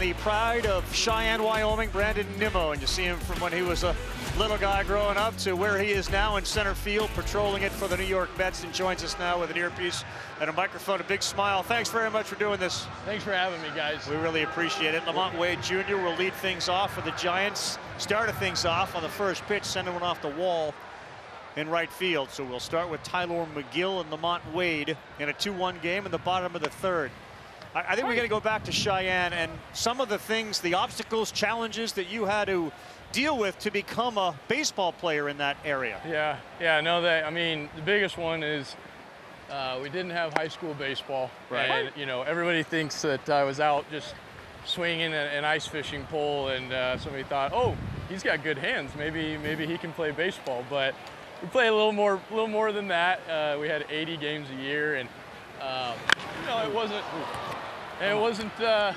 the pride of Cheyenne, Wyoming, Brandon Nimmo. And you see him from when he was a little guy growing up to where he is now in center field, patrolling it for the New York Mets, and joins us now with an earpiece and a microphone, a big smile. Thanks very much for doing this. Thanks for having me, guys. We really appreciate it. Lamont Wade Jr. will lead things off for the Giants. Started things off on the first pitch, sending one off the wall in right field. So we'll start with Tyler McGill and Lamont Wade in a 2-1 game in the bottom of the third. I think we're going to go back to Cheyenne and some of the things, the obstacles, challenges that you had to deal with to become a baseball player in that area. Yeah, no, I mean, the biggest one is we didn't have high school baseball. Right. And, you know, everybody thinks that I was out just swinging an ice fishing pole, and somebody thought, oh, he's got good hands. Maybe he can play baseball. But we play a little more than that. We had 80 games a year, and you know, it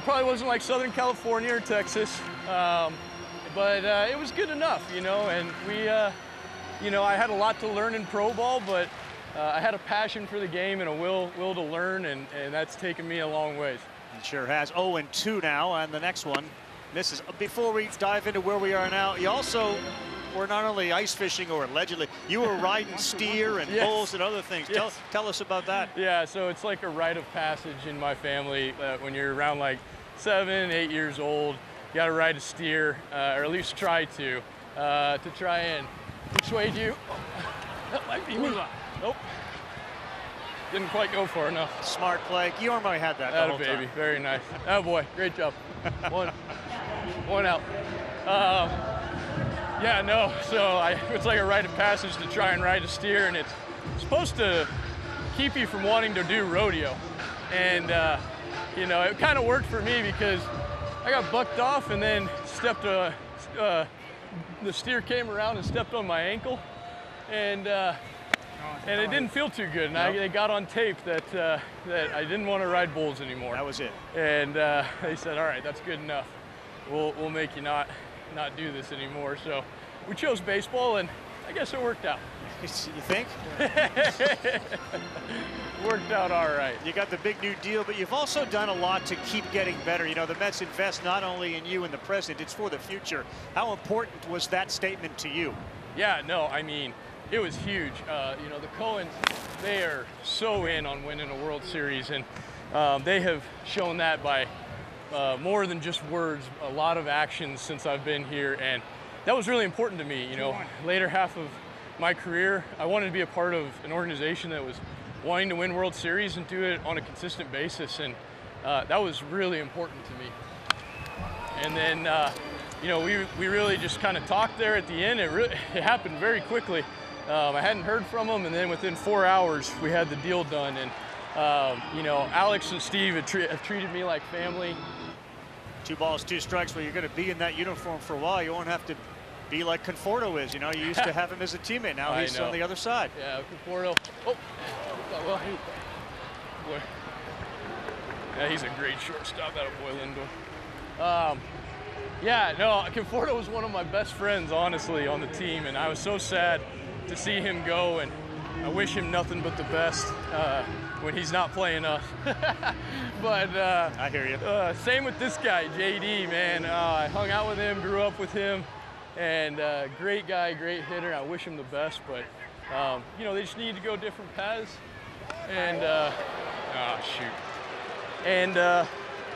probably wasn't like Southern California or Texas, but it was good enough, you know. And we, you know, I had a lot to learn in pro ball, but I had a passion for the game and a will to learn, and that's taken me a long ways. It sure has. 0-2 now on the next one. This is, before we dive into where we are now, you also were not only ice fishing, or allegedly, you were riding steer and bulls and other things. Yes. Tell us about that. Yeah, so it's like a rite of passage in my family. When you're around like 7, 8 years old, you got to ride a steer, or at least try to try and persuade you. That might be one. Nope. Didn't quite go far enough. Smart play. Guillermo had that the whole baby. time. Very nice. Oh boy, great job. One out. Yeah, no, so it's like a rite of passage to try and ride a steer, and it's supposed to keep you from wanting to do rodeo. And, you know, it kind of worked for me because I got bucked off and then the steer came around and stepped on my ankle, and it didn't feel too good. And they got on tape that I didn't want to ride bulls anymore. That was it. And they said, all right, that's good enough. We'll make you not do this anymore. So we chose baseball, and I guess it worked out. You think? Worked out all right. You got the big new deal, but you've also done a lot to keep getting better. You know, the Mets invest not only in you and the present, it's for the future. How important was that statement to you? Yeah, no, I mean, it was huge. You know, the Cohens, they are so in on winning a World Series, and they have shown that by more than just words, a lot of actions since I've been here, and that was really important to me. You know, later half of my career, I wanted to be a part of an organization that was wanting to win World Series and do it on a consistent basis, and that was really important to me. And then, you know, we really just kind of talked there at the end. It happened very quickly. I hadn't heard from them, and then within 4 hours, we had the deal done. And you know, Alex and Steve have treated me like family. 2 balls, 2 strikes. Well, you're going to be in that uniform for a while. You won't have to be like Conforto is. You know, you used to have him as a teammate. Now he's on the other side. Yeah, Conforto. Oh, well, boy. Yeah, he's a great shortstop. That boy Lindor. Yeah, no, Conforto was one of my best friends, honestly, on the team, and I was so sad to see him go, and I wish him nothing but the best when he's not playing us. But I hear you. Same with this guy, JD, man. I hung out with him, grew up with him, and great guy, great hitter. I wish him the best, but you know, they just need to go different paths. And and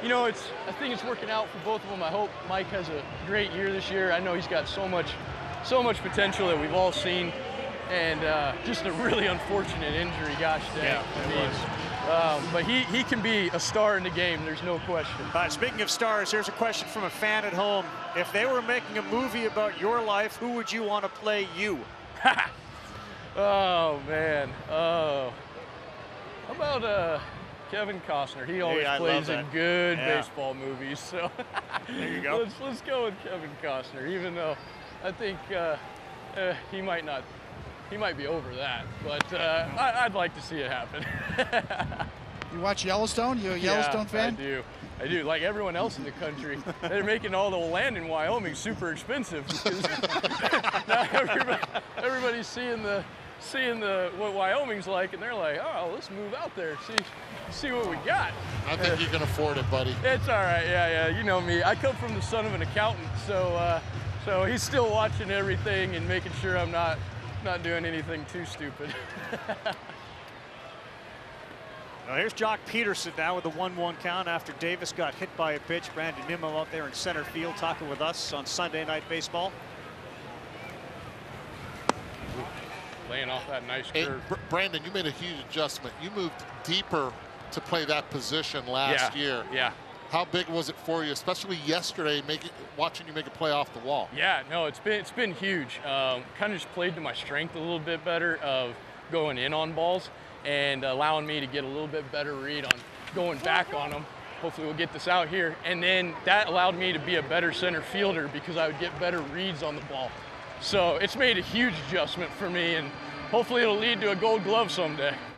you know, I think it's working out for both of them. I hope Mike has a great year this year. I know he's got so much potential that we've all seen. And just a really unfortunate injury, gosh dang. Yeah, I mean, but he can be a star in the game, there's no question. Speaking of stars, here's a question from a fan at home. If they were making a movie about your life, who would you want to play you? Oh, man. How about Kevin Costner? He always plays in good baseball movies. So there you go. Let's go with Kevin Costner, even though I think he might be over that, but I'd like to see it happen. You watch Yellowstone? You a Yellowstone fan? I do. Like everyone else in the country, they're making all the land in Wyoming super expensive because now everybody's seeing what Wyoming's like, and they're like, oh, let's move out there. See, see what we got. I think you can afford it, buddy. It's all right. Yeah. You know me. I come from the son of an accountant, so he's still watching everything and making sure I'm not doing anything too stupid. Now here's Jock Peterson now with the 1-1 count after Davis got hit by a pitch. Brandon Nimmo out there in center field talking with us on Sunday Night Baseball. Laying off that nice Hey, curve. Brandon, you made a huge adjustment. You moved deeper to play that position last year. Yeah. How big was it for you, especially yesterday, watching you make a play off the wall? Yeah, no, it's been huge. Kind of just played to my strength a little bit better of going in on balls and allowing me to get a little bit better read on going back on them. Hopefully we'll get this out here. And then that allowed me to be a better center fielder because I would get better reads on the ball. So it's made a huge adjustment for me, and hopefully it'll lead to a Gold Glove someday.